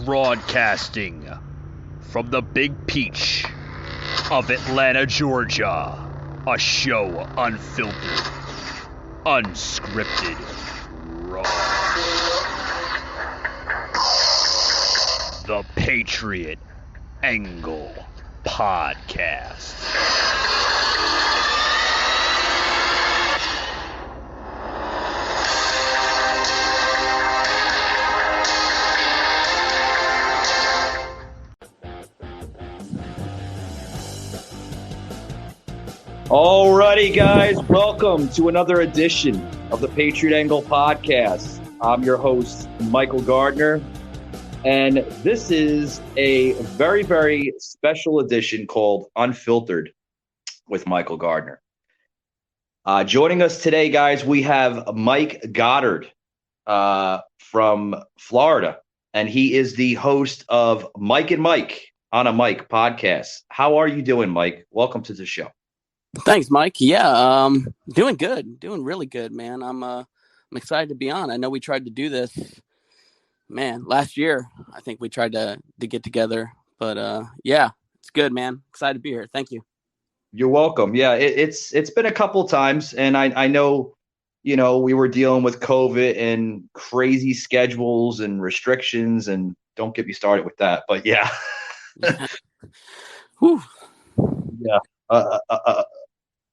Broadcasting from the Big Peach of Atlanta, Georgia. A show unfiltered, unscripted, raw. The Patriot Angle Podcast. Alrighty, guys, welcome to another edition of the Patriot Angle Podcast. I'm your host, Michael Gardner, and this is a very, very special edition called Unfiltered with Michael Gardner. Joining us today, guys, we have Mike Goddard from Florida, and he is the host of Mike and Mike on a Mike podcast. How are you doing, Mike? Welcome to the show. Thanks, Mike. Yeah, doing good, doing really good, man. I'm excited to be on. I know we tried to do this, man, last year. I think we tried to get together, but yeah, it's good, man. Excited to be here. Thank you. You're welcome. Yeah, it's been a couple times, and I know, you know, we were dealing with COVID and crazy schedules and restrictions, and don't get me started with that. But yeah, Whew. yeah.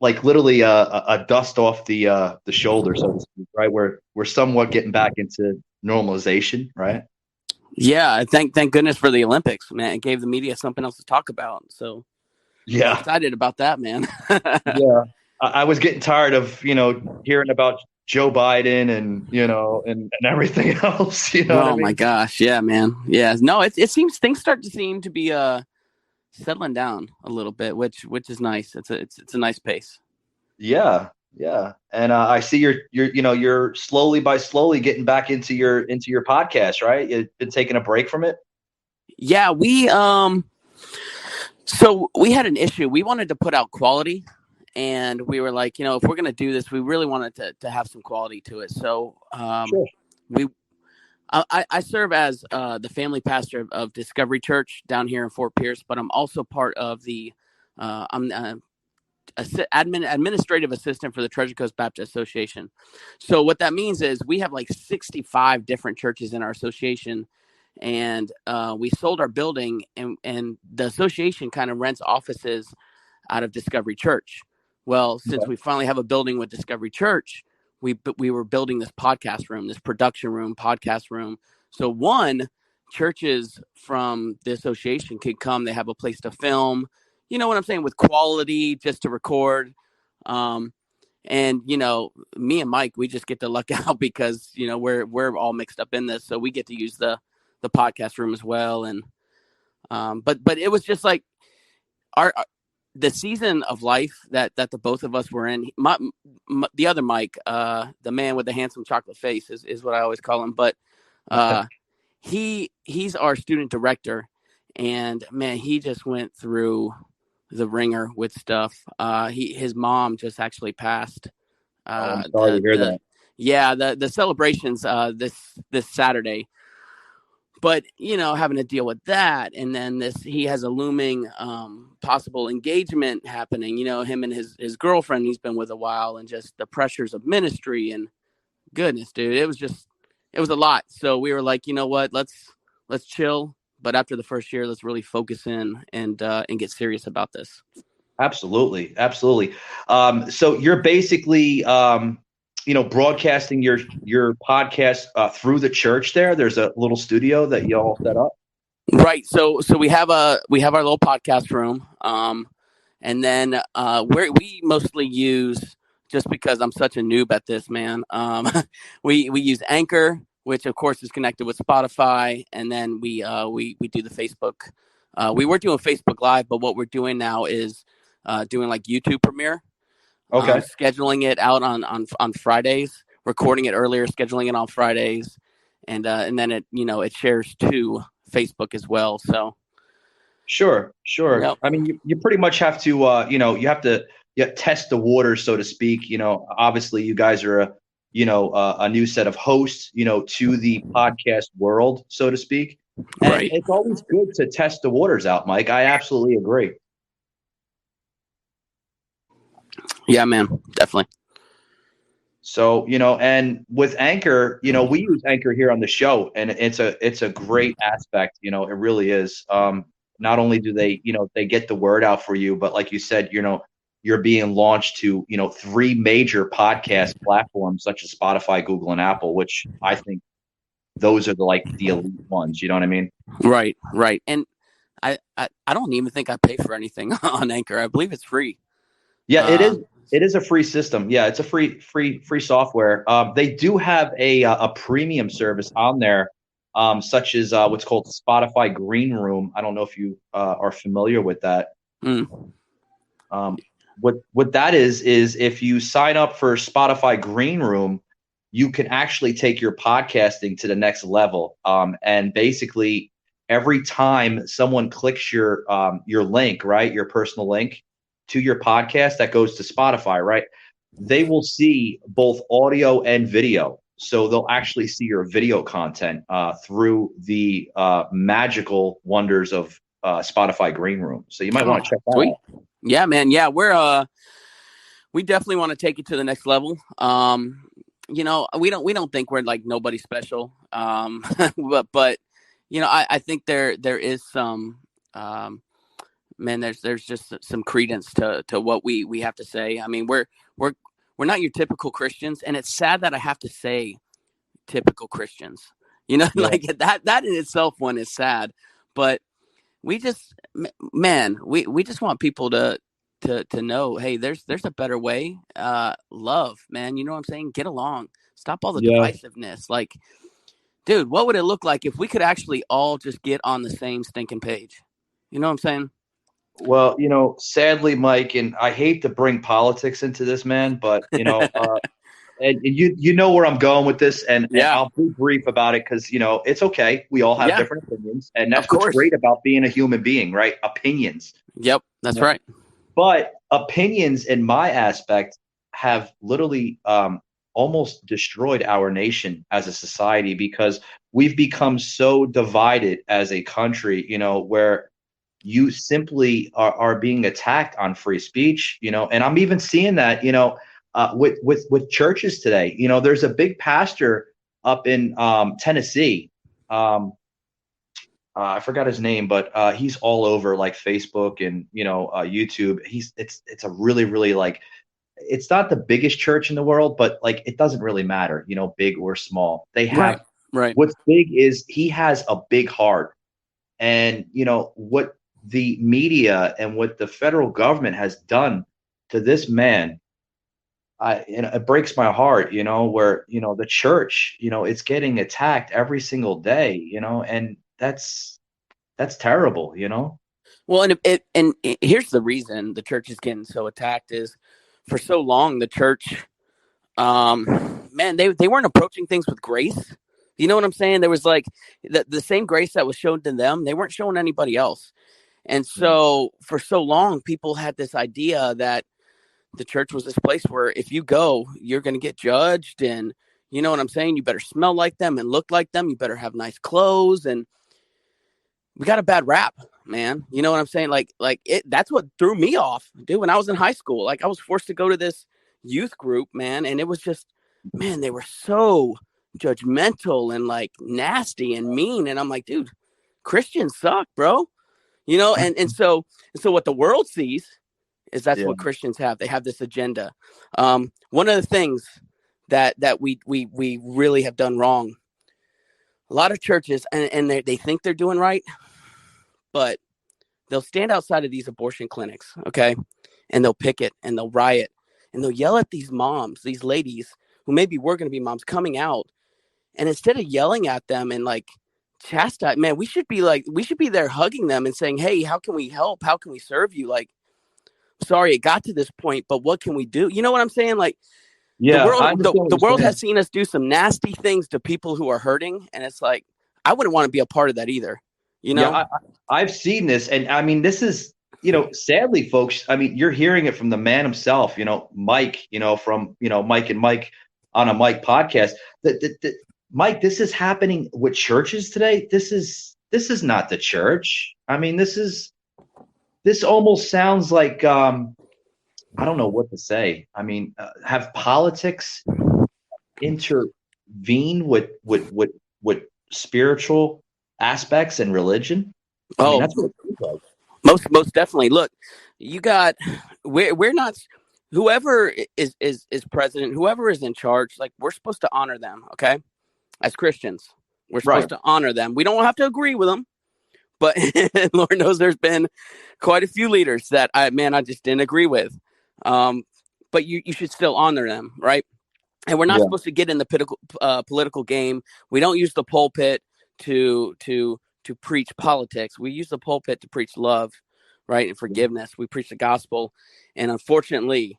Like literally a dust off the shoulder, so to speak, right? We're somewhat getting back into normalization, right? Yeah, thank goodness for the Olympics, man. It gave the media something else to talk about. So Yeah, I'm excited about that, man. yeah. I was getting tired of, you know, hearing about Joe Biden and, you know, and everything else. You know what I mean? My gosh, yeah, man. Yeah, no, it seems things start to seem to be settling down a little bit, which is nice. It's a nice pace. Yeah. And I see you're slowly getting back into your podcast, right? You've been taking a break from it. Yeah, so we had an issue. We wanted to put out quality, and we were like, you know, if we're going to do this, we really wanted to have some quality to it. So Sure. I serve as the family pastor of Discovery Church down here in Fort Pierce, but I'm also part of the I'm administrative assistant for the Treasure Coast Baptist Association. So what that means is we have like 65 different churches in our association, and we sold our building, and the association kind of rents offices out of Discovery Church. Well, since we finally have a building with Discovery Church, we were building this podcast room, this production room, podcast room. So churches from the association could come. They have a place to film, you know what I'm saying, with quality, just to record. And, you know, me and Mike, we just get to luck out because, you know, we're all mixed up in this. So we get to use the podcast room as well. And but it was just like the season of life that the both of us were in. The other Mike, the man with the handsome chocolate face is what I always call him. But he's our student director, and man, he just went through the ringer with stuff. His mom just actually passed. I'm sorry to hear that. Yeah, the celebrations this Saturday. But, you know, having to deal with that, and then he has a looming possible engagement happening, you know, him and his girlfriend he's been with a while, and just the pressures of ministry, and goodness, dude, it was a lot. So we were like, you know what, let's chill. But after the first year, let's really focus in and get serious about this. Absolutely. So you're basically broadcasting your podcast through the church there. There's a little studio that y'all set up. Right. So we have our little podcast room. And then we mostly use, just because I'm such a noob at this, man. We use Anchor, which of course is connected with Spotify, and then we do the Facebook. We were doing Facebook Live, but what we're doing now is doing like YouTube Premiere. Okay. Scheduling it out on Fridays, recording it earlier, scheduling it on Fridays, and then it shares to Facebook as well. So sure. Yep. I mean, you pretty much have to you have to test the waters, so to speak. You know, obviously you guys are a new set of hosts, to the podcast world, so to speak. And Right. it's always good to test the waters out, Mike. I absolutely agree. Yeah, man, definitely. So, and with Anchor, we use Anchor here on the show, and it's a great aspect. It really is. Not only do they get the word out for you, but like you said, you're being launched to, 3 major podcast platforms such as Spotify, Google, and Apple, which I think those are the elite ones. You know what I mean? Right. And I don't even think I pay for anything on Anchor. I believe it's free. Yeah, it is. It is a free system. Yeah, it's a free software. They do have a premium service on there, such as what's called Spotify Green Room. I don't know if you are familiar with that. What that is if you sign up for Spotify Green Room, you can actually take your podcasting to the next level. And basically, every time someone clicks your link, right, your personal link to your podcast that goes to Spotify, right, they will see both audio and video. So they'll actually see your video content through the magical wonders of Spotify Green Room. So you might want to check that out. Yeah, man. Yeah, we definitely want to take it to the next level. We don't think we're like nobody special. But I think there is some man, there's just some credence to what we have to say. I mean, we're not your typical Christians, and it's sad that I have to say typical Christians. Yeah. Like that in itself one is sad, but we just we just want people to know, hey, there's a better way. Love, man, you know what I'm saying? Get along. Stop all the divisiveness. Like, dude, what would it look like if we could actually all just get on the same stinking page? You know what I'm saying? Well, sadly, Mike, and I hate to bring politics into this, man, but and you know where I'm going with this, and I'll be brief about it because it's okay. We all have different opinions, and that's what's great about being a human being, right? Opinions. Yep, that's right. But opinions, in my aspect, have literally almost destroyed our nation as a society because we've become so divided as a country. Where you simply are being attacked on free speech, and I'm even seeing that, with churches today. There's a big pastor up in Tennessee. I forgot his name, but he's all over like Facebook and YouTube. It's a really, really like, it's not the biggest church in the world, but like it doesn't really matter, big or small. They have right. What's big is he has a big heart, and what the media and what the federal government has done to this man, it breaks my heart, where, the church, it's getting attacked every single day, and that's terrible, Well, and here's the reason the church is getting so attacked is for so long, the church, man, they weren't approaching things with grace. You know what I'm saying? There was like the same grace that was shown to them. They weren't showing anybody else. And so for so long, people had this idea that the church was this place where if you go, you're going to get judged. And you know what I'm saying? You better smell like them and look like them. You better have nice clothes. And we got a bad rap, man. You know what I'm saying? That's what threw me off, dude. When I was in high school, like I was forced to go to this youth group, man. And it was just, man, they were so judgmental and like nasty and mean. And I'm like, dude, Christians suck, bro. And so what the world sees is that's what Christians have. They have this agenda. One of the things that we really have done wrong, a lot of churches, and they think they're doing right, but they'll stand outside of these abortion clinics, okay, and they'll picket and they'll riot and they'll yell at these moms, these ladies who maybe were going to be moms coming out, and instead of yelling at them and like chastise, man, we should be there hugging them and saying, hey, how can we help? How can we serve you? Like, sorry, it got to this point, but what can we do? You know what I'm saying? Like, the world has seen us do some nasty things to people who are hurting. And it's like, I wouldn't want to be a part of that either. Yeah, I've seen this. And I mean, this is, sadly, folks, I mean, you're hearing it from the man himself, Mike, from, Mike and Mike on a Mike podcast. Mike, this is happening with churches today. This is this is not the church. I mean, this almost sounds like I don't know what to say. I mean, have politics intervene with spiritual aspects and religion? I mean, that's what it feels like. Most definitely. Look, you got we're not, whoever is president, whoever is in charge, like, we're supposed to honor them, okay? As Christians, we're supposed to honor them. We don't have to agree with them, but Lord knows there's been quite a few leaders that I just didn't agree with. But you should still honor them, right? And we're not supposed to get in the political game. We don't use the pulpit to preach politics. We use the pulpit to preach love, right, and forgiveness. We preach the gospel, and unfortunately,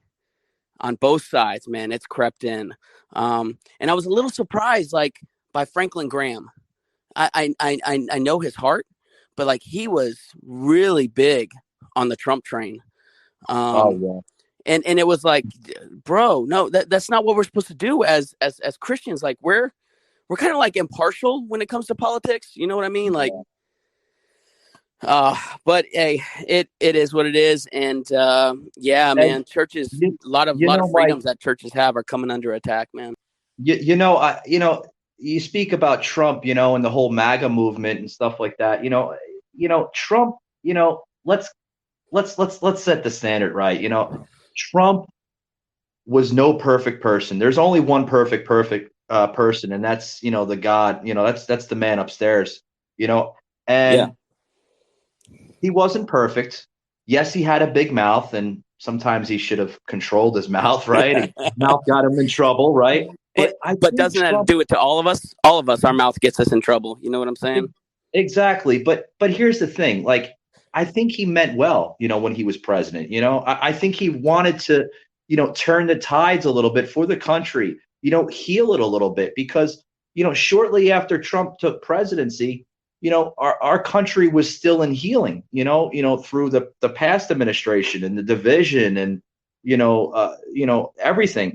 on both sides, man, it's crept in. And I was a little surprised, like, by Franklin Graham. I know his heart, but like, he was really big on the Trump train. And it was like, bro, no, that's not what we're supposed to do as Christians. Like, we're kind of like impartial when it comes to politics. You know what I mean? Like, but hey, it is what it is. And man, churches, a lot of freedoms that churches have are coming under attack, man. You speak about Trump, and the whole MAGA movement and stuff like that. Trump, let's set the standard right. Trump was no perfect person. There's only one perfect person, and that's the God. That's the man upstairs. And he wasn't perfect. Yes, he had a big mouth, and sometimes he should have controlled his mouth. Right, his mouth got him in trouble. Right, but doesn't that do it to all of us? All of us, our mouth gets us in trouble. You know what I'm saying? Exactly. But here's the thing. Like, I think he meant well, when he was president. I think he wanted to, turn the tides a little bit for the country, heal it a little bit, because, shortly after Trump took presidency, our country was still in healing, through the past administration and the division and, everything,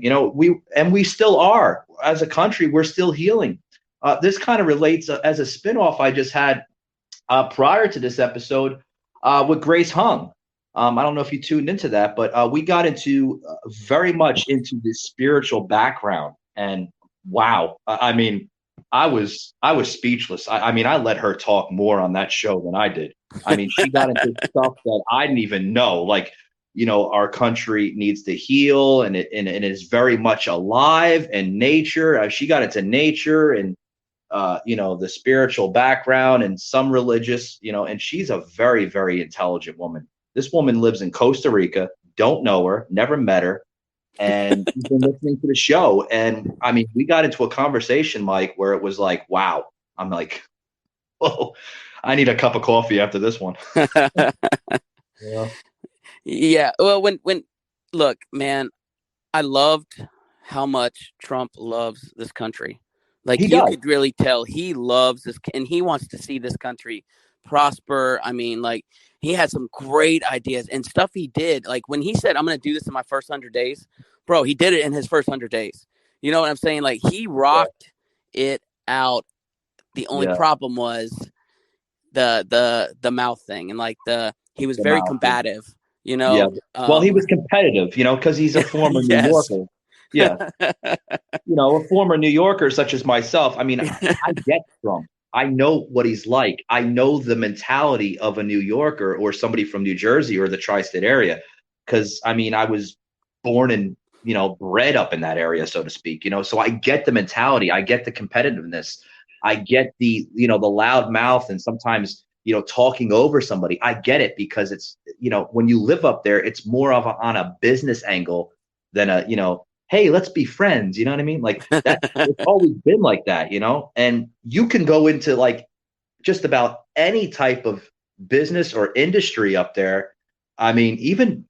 we still are as a country. We're still healing. This kind of relates as a spinoff I just had prior to this episode. With Grace Hung. I don't know if you tuned into that, but we got into very much into this spiritual background, and wow, I mean, I was speechless. I mean, I let her talk more on that show than I did. I mean, she got into stuff that I didn't even know, like, our country needs to heal, and it is very much alive, and nature. She got into nature and the spiritual background and some religious, and she's a very, very intelligent woman. This woman lives in Costa Rica, don't know her, never met her, and she's been listening to the show. And I mean, we got into a conversation, Mike, where it was like, wow. I'm like, oh, I need a cup of coffee after this one. Yeah. Well, when look, man, I loved how much Trump loves this country. Like, you could really tell he loves this, and he wants to see this country prosper. I mean, like, he had some great ideas and stuff he did. Like, when he said, I'm going to do this in my first 100 days, bro, he did it in his first 100 days. You know what I'm saying? Like, he rocked it out. The only problem was the mouth thing, and like he was very combative, Yeah. Well, he was competitive, because he's a former New Yorker. Yeah. A former New Yorker such as myself. I mean, I get Trump. I know what he's like. I know the mentality of a New Yorker or somebody from New Jersey or the tri-state area. Because, I mean, I was born and, bred up in that area, so to speak, so I get the mentality. I get the competitiveness. I get the, the loud mouth and sometimes, talking over somebody. I get it, because it's, when you live up there, it's more of on a business angle than a, hey, let's be friends. You know what I mean? Like, that, it's always been like that, and you can go into like just about any type of business or industry up there. I mean, even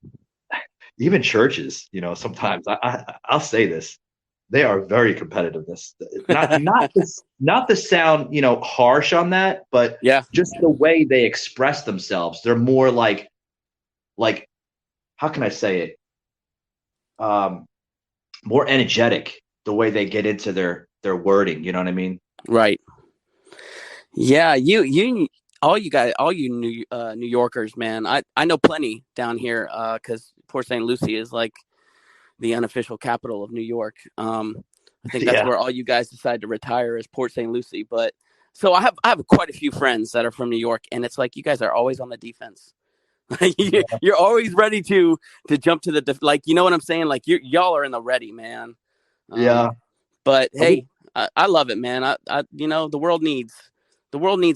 churches, sometimes I'll say this, they are very competitive. Not to sound, harsh on that, but just the way they express themselves. They're more like, how can I say it? More energetic, the way they get into their wording. You know what I mean? Right. Yeah. all you guys, all you New Yorkers, man. I know plenty down here because Port St. Lucie is like the unofficial capital of New York. I think that's where all you guys decide to retire is Port St. Lucie. But so I have quite a few friends that are from New York, and it's like you guys are always on the defense. You're always ready to jump to the like, you know what I'm saying? Like y'all are in the ready, man. But hey, I love it, man. I you know, the world needs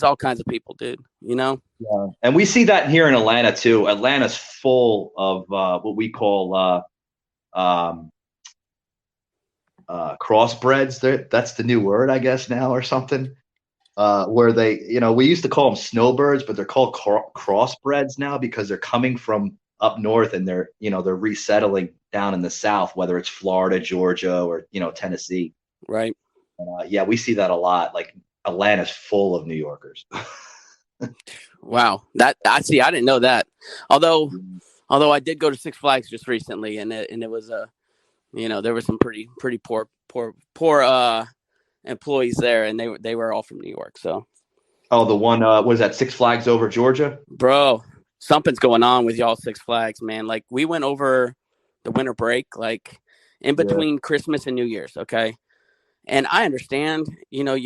all kinds of people, dude. You know. Yeah, and we see that here in Atlanta too. Atlanta's full of what we call crossbreds. That's the new word, I guess, now or something. Where they, you know, we used to call them snowbirds, but they're called crossbreds now because they're coming from up north and they're resettling down in the South, whether it's Florida, Georgia, or, you know, Tennessee. Right. Yeah, we see that a lot. Like Atlanta's full of New Yorkers. Wow. That I didn't know that. Although I did go to Six Flags just recently, and it was you know, there were some pretty poor employees there, and they were all from New York. So, the one was that Six Flags over Georgia, bro. Something's going on with y'all Six Flags, man. Like we went over the winter break, like in between Christmas and New Year's, okay. And I understand, you know,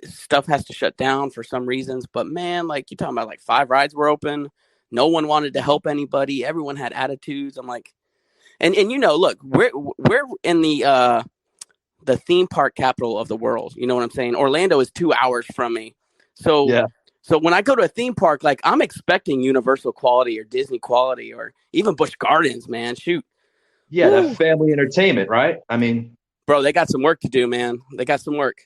stuff has to shut down for some reasons, but man, like you're talking about, like 5 rides were open, no one wanted to help anybody, everyone had attitudes. I'm like, and you know, look, we're in the theme park capital of the world. You know what I'm saying? Orlando is 2 hours from me. So when I go to a theme park, like I'm expecting Universal quality or Disney quality or even Busch Gardens, man. Shoot. Yeah, that family entertainment, right? I mean, bro, they got some work to do, man. They got some work.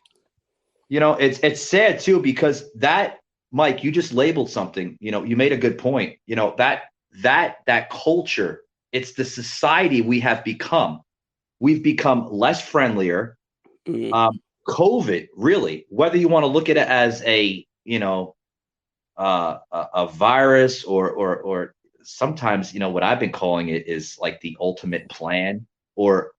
You know, it's sad too, because that, Mike, you just labeled something. You know, you made a good point. You know, that culture, it's the society we have become. We've become less friendlier. COVID, really, whether you want to look at it as a, you know, a virus or sometimes, you know, what I've been calling it is like the ultimate plan, or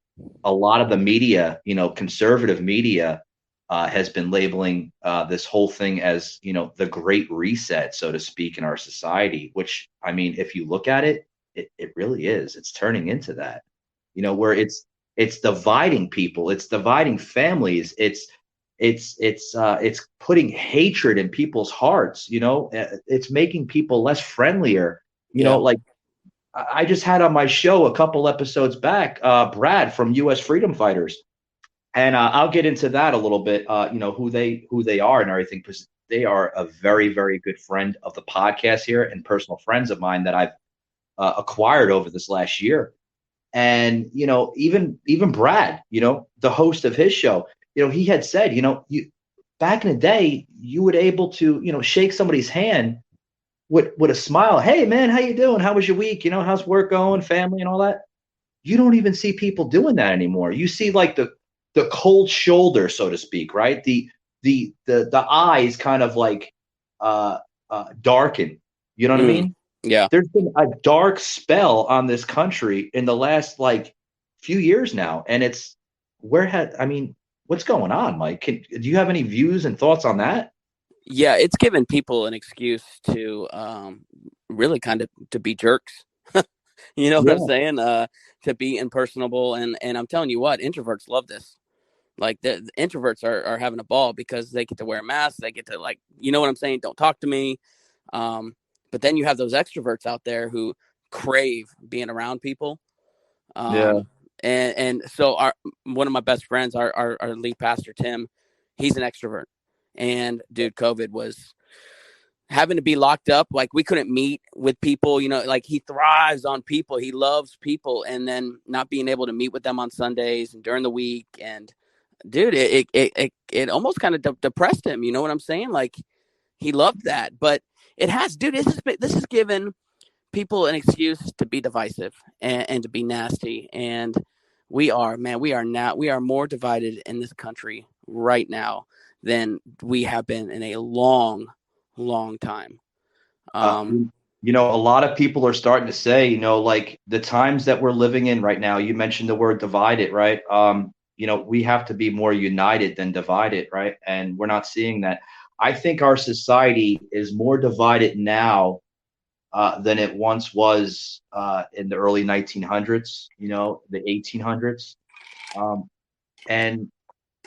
a lot of the media, you know, conservative media has been labeling this whole thing as, you know, the great reset, so to speak, in our society, which, I mean, if you look at it, it really is. It's turning into that, you know, where it's dividing people, it's dividing families, it's putting hatred in people's hearts, you know, it's making people less friendlier, you know, like I just had on my show a couple episodes back, Brad from U.S. Freedom Fighters. And I'll get into that a little bit, you know, who they are and everything, because they are a very, very good friend of the podcast here and personal friends of mine that I've acquired over this last year. And, you know, even Brad, you know, the host of his show, you know, he had said, you know, back in the day, you would able to, you know, shake somebody's hand with a smile. Hey, man, how you doing? How was your week? You know, how's work going, family and all that? You don't even see people doing that anymore. You see like the cold shoulder, so to speak, right? The eyes kind of like darken. You know what I mean? Yeah. There's been a dark spell on this country in the last like few years now, and what's going on, Mike? Do you have any views and thoughts on that? Yeah, it's given people an excuse to really kind of to be jerks. You know what I'm saying? To be impersonable, and I'm telling you what, introverts love this. Like the introverts are having a ball because they get to wear masks, they get to, like, you know what I'm saying? Don't talk to me. But then you have those extroverts out there who crave being around people. And so one of my best friends, our lead pastor, Tim, he's an extrovert. And dude, COVID was having to be locked up. Like we couldn't meet with people, you know, like he thrives on people. He loves people. And then not being able to meet with them on Sundays and during the week. And dude, it almost kind of depressed him. You know what I'm saying? Like he loved that, but it has, dude, this has given people an excuse to be divisive and to be nasty. And we are more divided in this country right now than we have been in a long time. You know, a lot of people are starting to say, you know, like the times that we're living in right now, you mentioned the word divided, right? You know, we have to be more united than divided, right? And we're not seeing that. I think our society is more divided now than it once was in the early 1900s, the 1800s. And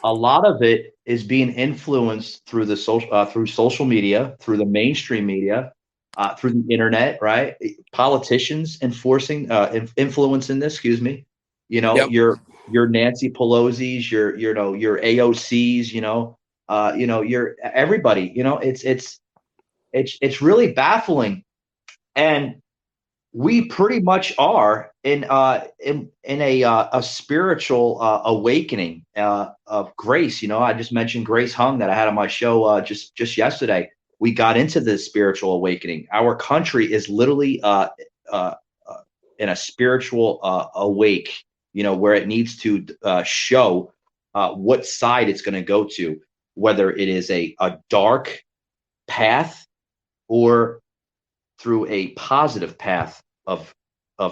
a lot of it is being influenced through through social media, through the mainstream media, through the internet, right? Politicians influencing this. Excuse me. Yep. Your Nancy Pelosi's, your your AOC's, your everybody. It's really baffling, and we pretty much are in a spiritual awakening of grace. I just mentioned Grace Hung that I had on my show just yesterday. We got into this spiritual awakening. Our country is literally in a spiritual awake, where it needs to show what side it's going to go to, whether it is a dark path or through a positive path of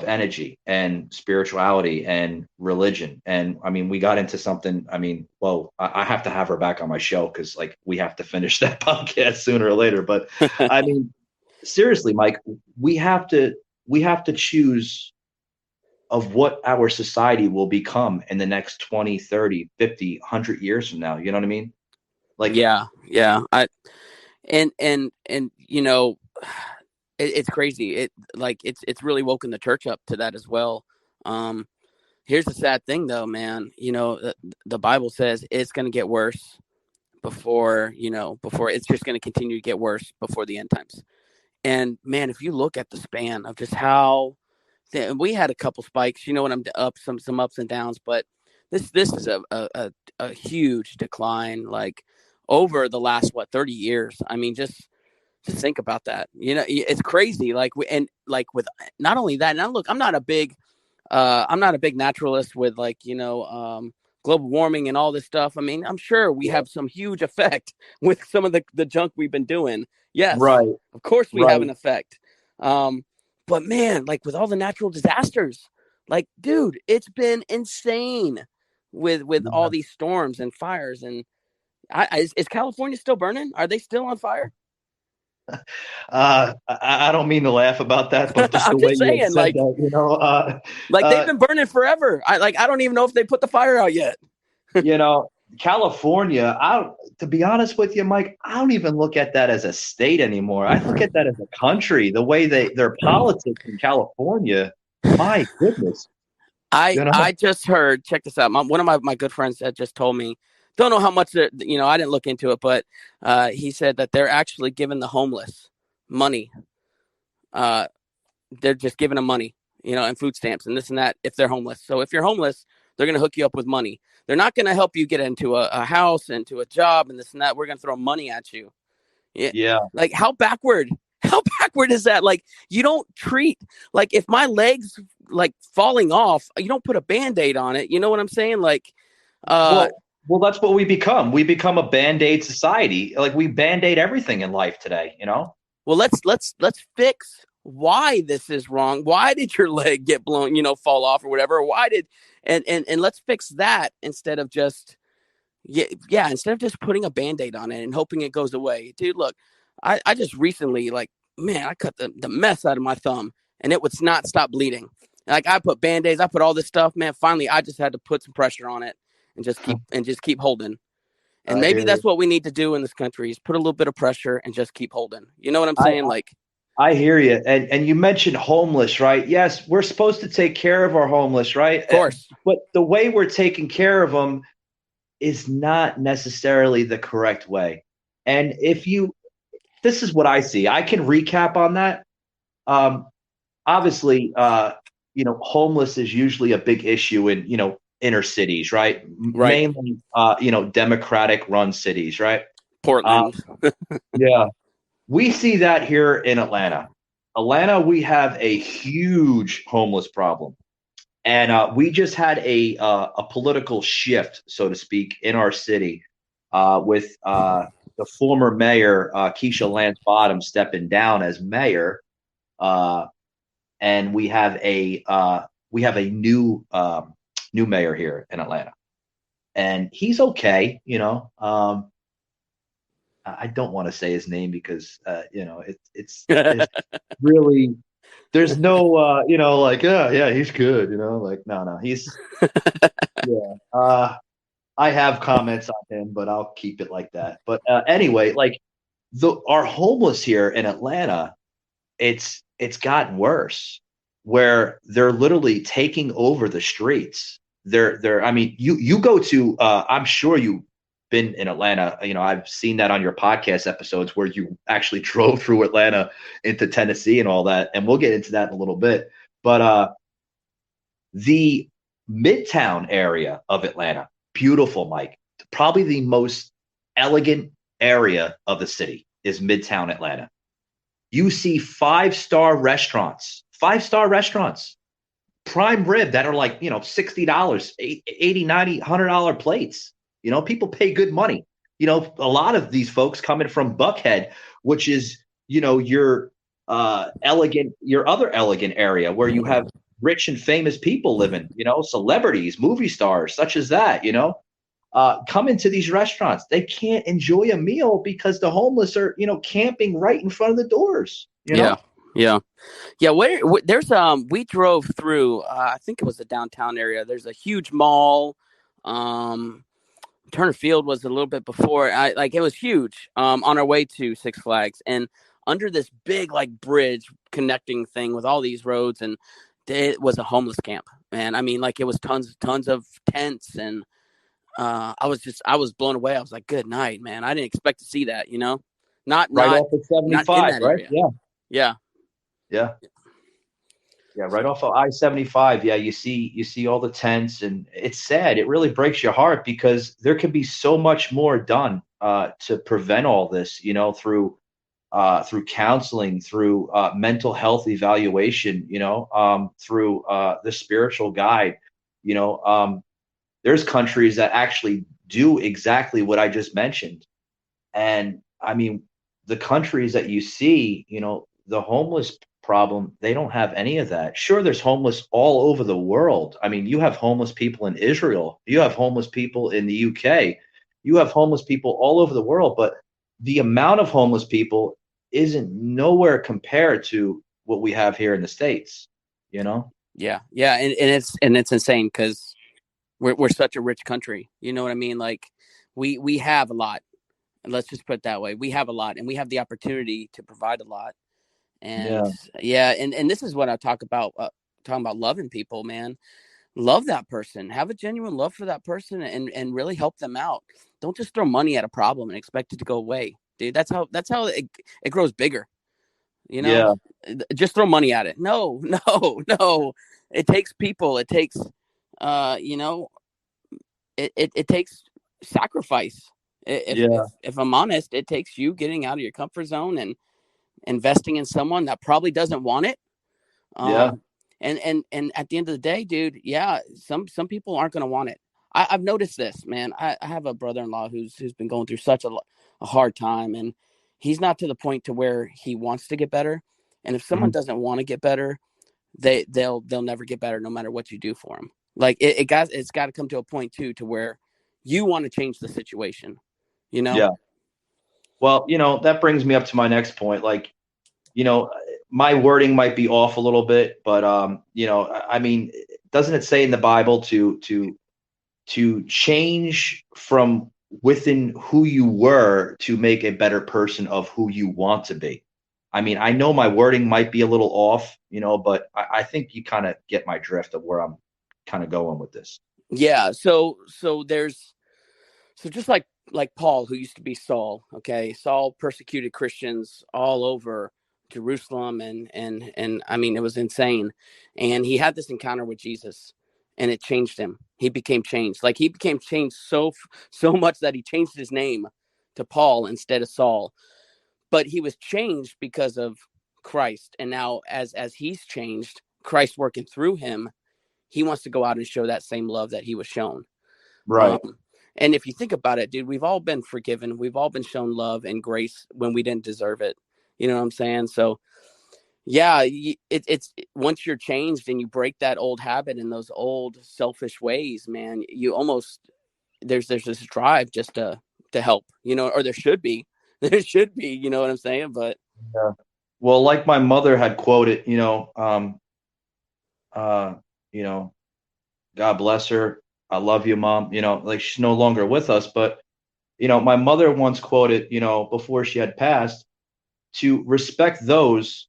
energy and spirituality and religion. And I mean, we got into something. I mean, well, I have to have her back on my show because we have to finish that podcast sooner or later. But I mean, seriously, Mike, we have to choose of what our society will become in the next 20, 30, 50, 100 years from now. You know what I mean? Yeah. It's crazy. It's really woken the church up to that as well. Here's the sad thing though, man. The Bible says it's going to get worse before it's just going to continue to get worse before the end times. And man, if you look at the span of just how we had a couple spikes, when I'm up some ups and downs, but this is a huge decline, like over the last 30 years. I mean, just think about that. It's crazy. With not only that. Now, look, I'm not a big naturalist with global warming and all this stuff. I mean, I'm sure we have some huge effect with some of the junk we've been doing. Yes, right. Of course, we have an effect. But man, with all the natural disasters, dude, it's been insane with all these storms and fires. And is California still burning? Are they still on fire? I don't mean to laugh about that, but just I'm the way just saying, you said that, they've been burning forever. I don't even know if they put the fire out yet. California, to be honest with you, Mike, I don't even look at that as a state anymore. I look at that as a country. The way their politics in California, my goodness. I just heard, check this out. One of my good friends had just told me, don't know how much, I didn't look into it, but he said that they're actually giving the homeless money. They're just giving them money, and food stamps and this and that if they're homeless. So if you're homeless, they're going to hook you up with money. They're not going to help you get into a house, into a job and this and that. We're going to throw money at you. Yeah. How backward is that? You don't treat, if my leg's falling off, you don't put a Band-Aid on it. You know what I'm saying? Well, that's what we become. We become a Band-Aid society. We Band-Aid everything in life today, Well, let's fix why this is wrong. Why did your leg get blown, fall off or whatever? Why did and let's fix that instead of just instead of just putting a Band-Aid on it and hoping it goes away. Dude, look, I just recently I cut the mess out of my thumb and it would not stop bleeding. I put Band-Aids, I put all this stuff, man. Finally, I just had to put some pressure on it. And just keep holding. And maybe that's what we need to do in this country is put a little bit of pressure and just keep holding. You know what I'm saying? I hear you. And you mentioned homeless, right? Yes, we're supposed to take care of our homeless, right? Of course. But the way we're taking care of them is not necessarily the correct way. And this is what I see. I can recap on that. Obviously, homeless is usually a big issue in, inner cities, right? Mainly, Democratic run cities, right? Portland. Yeah. We see that here in Atlanta. We have a huge homeless problem. And we just had a political shift, so to speak, in our city with the former mayor, Keisha Lance Bottoms, stepping down as mayor. And we have a new mayor here in Atlanta, and he's okay. I don't want to say his name because it's really, there's no like, yeah, he's good, like, no, he's, yeah. I have comments on him, but I'll keep it like that. But anyway, like our homeless here in Atlanta, it's gotten worse, where they're literally taking over the streets. I mean, you go to I'm sure you've been in Atlanta. I've seen that on your podcast episodes where you actually drove through Atlanta into Tennessee and all that, and we'll get into that in a little bit. But the Midtown area of Atlanta, beautiful, Mike. Probably the most elegant area of the city is Midtown Atlanta. You see five-star restaurants, prime rib that are like, $60, 80, 90, $100 plates. People pay good money. A lot of these folks coming from Buckhead, which is, your other elegant area where you have rich and famous people living, celebrities, movie stars, such as that, come into these restaurants. They can't enjoy a meal because the homeless are, camping right in front of the doors. Yeah. Where there's we drove through. I think it was the downtown area. There's a huge mall. Turner Field was a little bit before. It was huge. On our way to Six Flags, and under this big bridge connecting thing with all these roads, and it was a homeless camp. Man, I mean, it was tons of tents, and I was blown away. I was like, good night, man. I didn't expect to see that, not off of 75, right? Area. Yeah. Right off of I-75. Yeah, you see all the tents, and it's sad. It really breaks your heart because there could be so much more done to prevent all this, through counseling, through mental health evaluation, through the spiritual guide. There's countries that actually do exactly what I just mentioned. And I mean, the countries that you see, the homeless problem, they don't have any of that. Sure, there's homeless all over the world. I mean, you have homeless people in Israel, you have homeless people in the UK, you have homeless people all over the world, but the amount of homeless people isn't nowhere compared to what we have here in the States, Yeah. And it's insane because we're such a rich country. You know what I mean? We have a lot. And let's just put it that way. We have a lot, and we have the opportunity to provide a lot. And and this is what I talk about, talking about loving people, man. Love that person. Have a genuine love for that person and really help them out. Don't just throw money at a problem and expect it to go away. Dude, that's how it grows bigger. Just throw money at it. No. It takes people. It takes it takes sacrifice. If I'm honest, it takes you getting out of your comfort zone and investing in someone that probably doesn't want it. And at the end of the day, dude, some people aren't going to want it. I've noticed this, man. I have a brother-in-law who's been going through such a hard time, and he's not to the point to where he wants to get better. And if someone doesn't want to get better, they'll never get better, no matter what you do for them. It's got to come to a point too, to where you want to change the situation, Yeah. Well, that brings me up to my next point. My wording might be off a little bit, but I mean, doesn't it say in the Bible to change from within who you were to make a better person of who you want to be? I mean, I know my wording might be a little off, but I think you kind of get my drift of where I'm kind of going with this. Yeah. So just like Paul, who used to be Saul. Okay. Saul persecuted Christians all over Jerusalem. And I mean, it was insane. And he had this encounter with Jesus, and it changed him. He became changed. He became changed so much that he changed his name to Paul instead of Saul. But he was changed because of Christ. And now as he's changed, Christ working through him, he wants to go out and show that same love that he was shown. Right. And if you think about it, dude, we've all been forgiven. We've all been shown love and grace when we didn't deserve it. You know what I'm saying? So, yeah, it's once you're changed and you break that old habit and those old selfish ways, man, you almost there's this drive just to help, or there should be. There should be, you know what I'm saying? But Yeah. Well, like my mother had quoted, God bless her. I love you, Mom. Like she's no longer with us, but my mother once quoted, before she had passed, to respect those.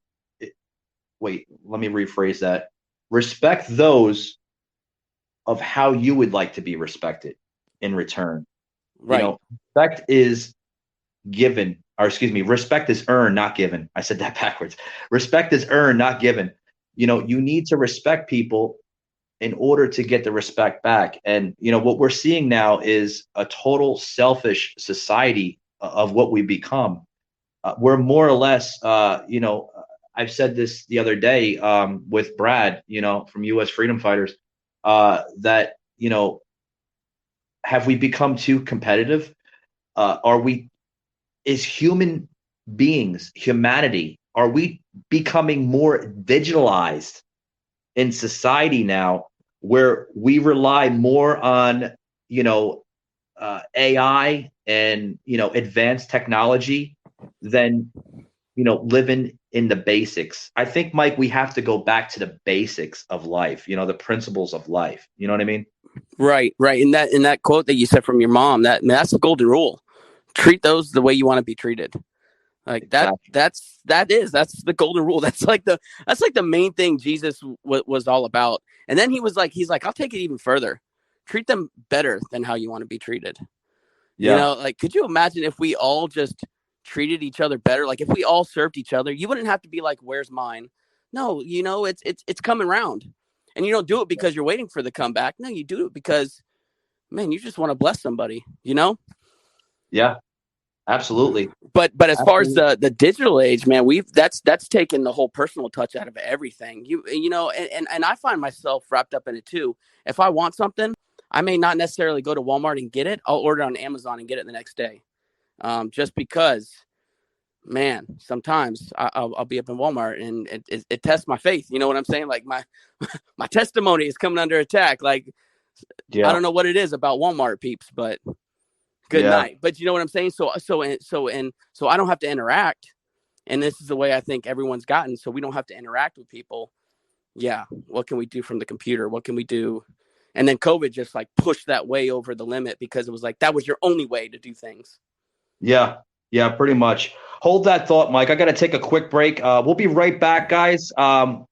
Wait, let me rephrase that. Respect those of how you would like to be respected in return. right. Respect is given, or excuse me, respect is earned, not given. I said that backwards. Respect is earned, not given. You need to respect people in order to get the respect back. And what we're seeing now is a total selfish society of what we become. We're more or less, I've said this the other day with Brad, from U.S. Freedom Fighters, that have we become too competitive? Are we, as human beings, humanity, are we becoming more digitalized in society now, where we rely more on AI and advanced technology than living in the basics? I think, Mike, we have to go back to the basics of life, the principles of life. You know what I mean? Right. In that quote that you said from your mom, that's the golden rule. Treat those the way you want to be treated. Like Exactly. that's the golden rule. That's like the main thing Jesus was all about. And then he's like, I'll take it even further. Treat them better than how you want to be treated. Yeah. Like, could you imagine if we all just treated each other better? Like if we all served each other, you wouldn't have to be like, where's mine? No, it's coming around. And you don't do it because you're waiting for the comeback. No, you do it because, man, you just want to bless somebody, Yeah. Absolutely. But as far as the digital age, man, that's taken the whole personal touch out of everything. And I find myself wrapped up in it too. If I want something, I may not necessarily go to Walmart and get it. I'll order it on Amazon and get it the next day. Just because, man, sometimes I'll be up in Walmart and it tests my faith. You know what I'm saying? Like my testimony is coming under attack. Like, Yeah. I don't know what it is about Walmart, peeps, but good night. But you know what I'm saying? So I don't have to interact. And this is the way I think everyone's gotten. So we don't have to interact with people. Yeah. What can we do from the computer? What can we do? And then COVID just like pushed that way over the limit, because it was like, that was your only way to do things. Yeah. Yeah, pretty much. Hold that thought, Mike. I got to take a quick break. We'll be right back, guys.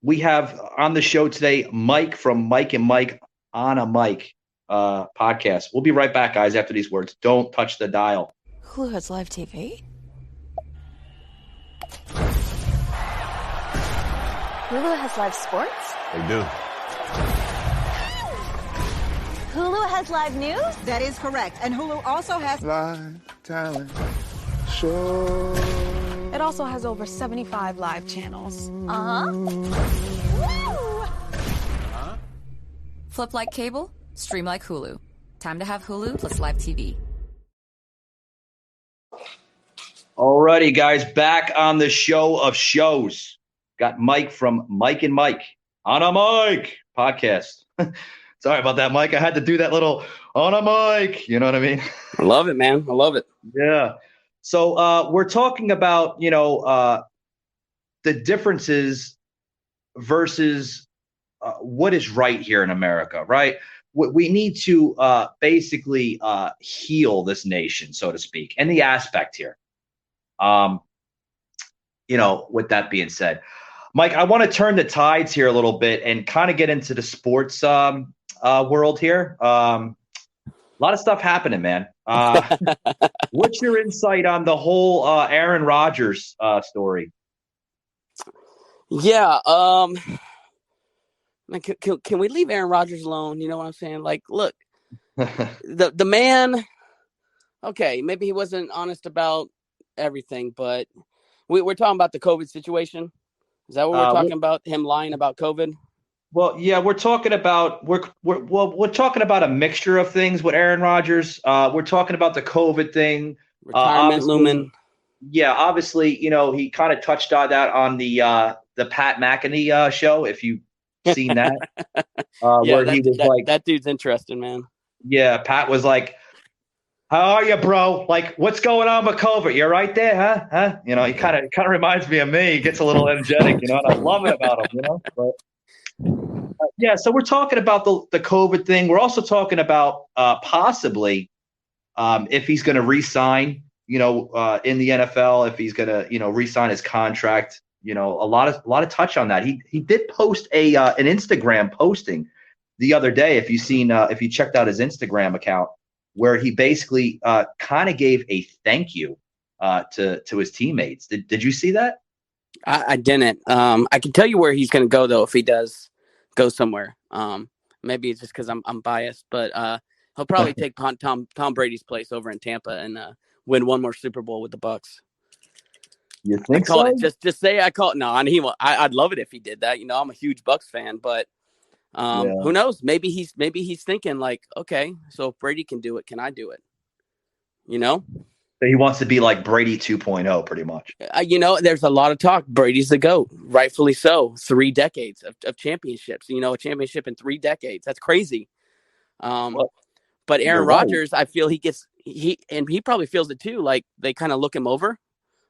We have on the show today Mike from Mike and Mike on a Mic podcast. We'll be right back, guys, after these words. Don't touch the dial. Hulu has live TV. Hulu has live sports? They do. Hulu has live news? That is correct. And Hulu also has Live talent show. It also has over 75 live channels. Flip like cable, stream like Hulu. Time to have Hulu plus live TV. Alrighty, guys, back on the show of shows. Got Mike from Mike and Mike on a Mic podcast. Sorry about that, Mike. I had to do that little on a mic. You know what I mean? I love it, man. I love it. Yeah. So we're talking about, the differences versus what is right here in America, right? We need to basically heal this nation, so to speak, and the aspect here. With that being said, Mike, I want to turn the tides here a little bit and kind of get into the sports world here. A lot of stuff happening, man. What's your insight on the whole Aaron Rodgers story? Yeah. Can we leave Aaron Rodgers alone? You know what I'm saying? Like, look, the man, okay, maybe he wasn't honest about everything, but we're talking about the COVID situation. Is that what we're talking about? Him lying about COVID? Well, yeah, we're talking about we're talking about a mixture of things with Aaron Rodgers. We're talking about the COVID thing, retirement looming. Yeah, obviously, he kind of touched on that on the Pat McAfee show. If you've seen that, where he was like, that dude's interesting, man. Yeah, Pat was like, How are you, bro? Like, what's going on with COVID? You're right there, huh? Huh? You know, he kind of reminds me of me. He gets a little energetic, you know, and I love it about him, you know. But yeah, so we're talking about the COVID thing. We're also talking about possibly if he's going to re-sign, you know, in the NFL, if he's going to, you know, re-sign his contract. You know, a lot of touch on that. He did post an Instagram posting the other day. If you checked out his Instagram account, where he basically kind of gave a thank you to his teammates. Did you see that? I didn't. I can tell you where he's going to go though if he does go somewhere. Maybe it's just because I'm biased, but he'll probably take Tom Brady's place over in Tampa and win one more Super Bowl with the Bucs. You think I called so? it. Just say I called. No, and I'd love it if he did that. You know, I'm a huge Bucs fan, but who knows? Maybe he's thinking like, okay, so if Brady can do it, can I do it? You know? So he wants to be like Brady 2.0, pretty much. You know, there's a lot of talk. Brady's the GOAT, rightfully so. 3 decades of championships. You know, a championship in 3 decades. That's crazy. But Aaron Rodgers, I feel he probably feels it too. Like they kind of look him over.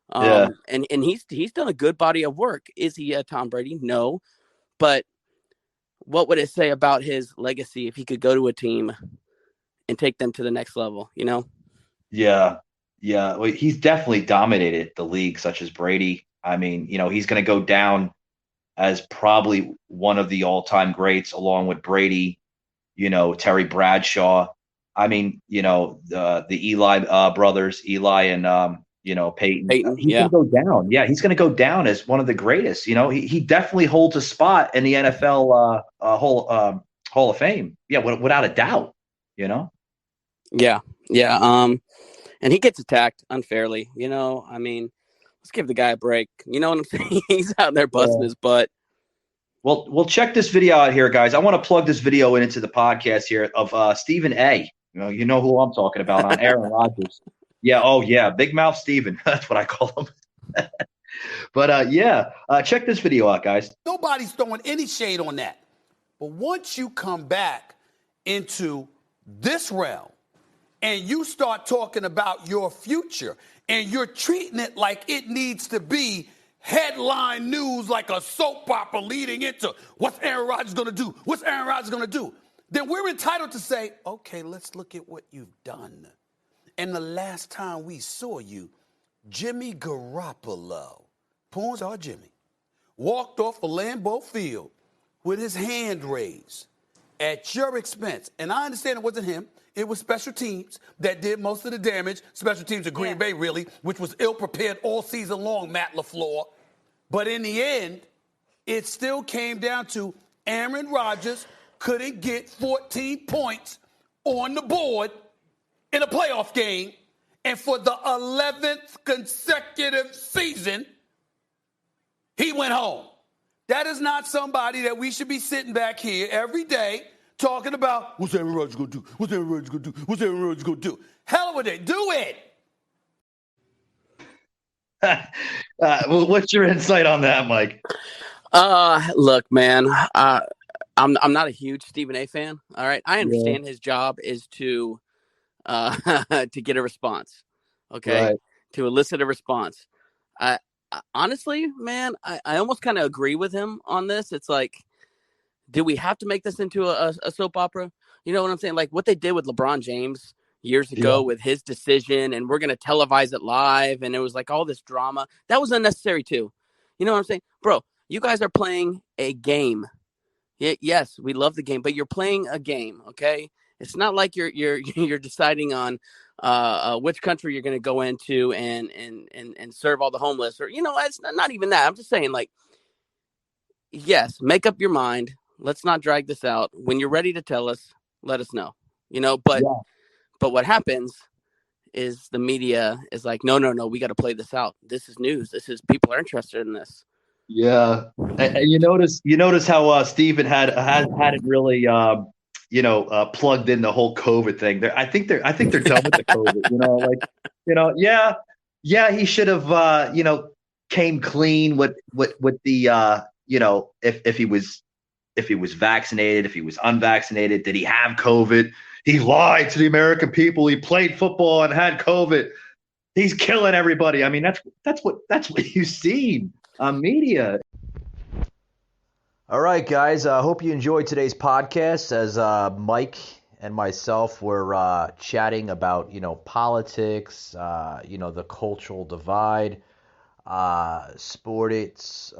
And he's done a good body of work. Is he a Tom Brady? No. But what would it say about his legacy if he could go to a team and take them to the next level, you know? Yeah. Yeah. Well, he's definitely dominated the league, such as Brady. I mean, you know, he's going to go down as probably one of the all-time greats along with Brady, you know, Terry Bradshaw. I mean, you know, the Eli brothers, Eli and, you know, Peyton. He's going to go down. Yeah, he's going to go down as one of the greatest. You know, he definitely holds a spot in the NFL Hall of Fame. Yeah, without a doubt. You know. Yeah. And he gets attacked unfairly. You know, I mean, let's give the guy a break. You know what I'm saying? He's out there busting his butt. Well, check this video out here, guys. I want to plug this video into the podcast here of Stephen A. You know who I'm talking about on Aaron Rodgers. Yeah. Oh, yeah. Big Mouth Steven. That's what I call him. But, check this video out, guys. Nobody's throwing any shade on that. But once you come back into this realm and you start talking about your future and you're treating it like it needs to be headline news, like a soap opera leading into what's Aaron Rodgers going to do? What's Aaron Rodgers going to do? Then we're entitled to say, okay, let's look at what you've done. And the last time we saw you, Jimmy Garoppolo, porn star Jimmy, walked off a Lambeau Field with his hand raised at your expense. And I understand it wasn't him. It was special teams that did most of the damage. Special teams of Green Bay, really, which was ill-prepared all season long, Matt LaFleur. But in the end, it still came down to Aaron Rodgers couldn't get 14 points on the board in a playoff game, and for the 11th consecutive season, he went home. That is not somebody that we should be sitting back here every day talking about, what's Aaron Rodgers going to do? What's Aaron Rodgers going to do? What's Aaron Rodgers going to do? Hell with it. Do it. What's your insight on that, Mike? Look, man, I'm not a huge Stephen A. fan. All right. I understand his job is to get a response. Okay. Right. To elicit a response. Honestly, man, I almost kind of agree with him on this. It's like, do we have to make this into a soap opera? You know what I'm saying? Like what they did with LeBron James years ago with his decision, and we're going to televise it live. And it was like all this drama that was unnecessary too. You know what I'm saying? Bro, you guys are playing a game. Yes, we love the game, but you're playing a game. Okay. It's not like you're deciding on which country you're going to go into and serve all the homeless, or, you know, it's not even that. I'm just saying, like, yes, make up your mind. Let's not drag this out. When you're ready to tell us, let us know, you know, but what happens is the media is like, no, we got to play this out. This is news. People are interested in this. Yeah. And you notice how Steven hadn't really, plugged in the whole COVID thing. I think they're done with the COVID. You know, like, you know, yeah, he should have, came clean with the, if he was vaccinated, if he was unvaccinated, did he have COVID? he lied to the American people. He played football and had COVID. He's killing everybody. I mean, that's what you've seen on media. All right, guys. I hope you enjoyed today's podcast as Mike and myself were chatting about, politics, the cultural divide, sports,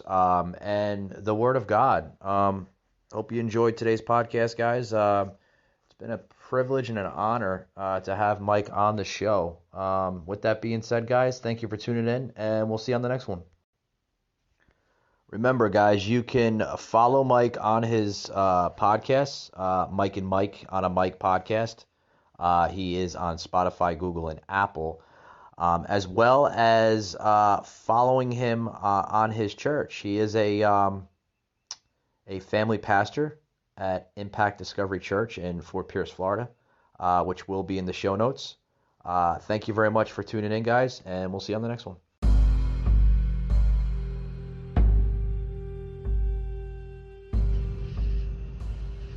and the Word of God. Hope you enjoyed today's podcast, guys. It's been a privilege and an honor to have Mike on the show. With that being said, guys, thank you for tuning in, and we'll see you on the next one. Remember, guys, you can follow Mike on his podcasts, Mike and Mike on a Mike podcast. He is on Spotify, Google, and Apple, as well as following him on his church. He is a family pastor at Impact Discovery Church in Fort Pierce, Florida, which will be in the show notes. Thank you very much for tuning in, guys, and we'll see you on the next one.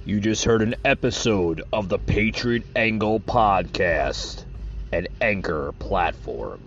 You just heard an episode of the Patriot Angle Podcast, an Anchor platform.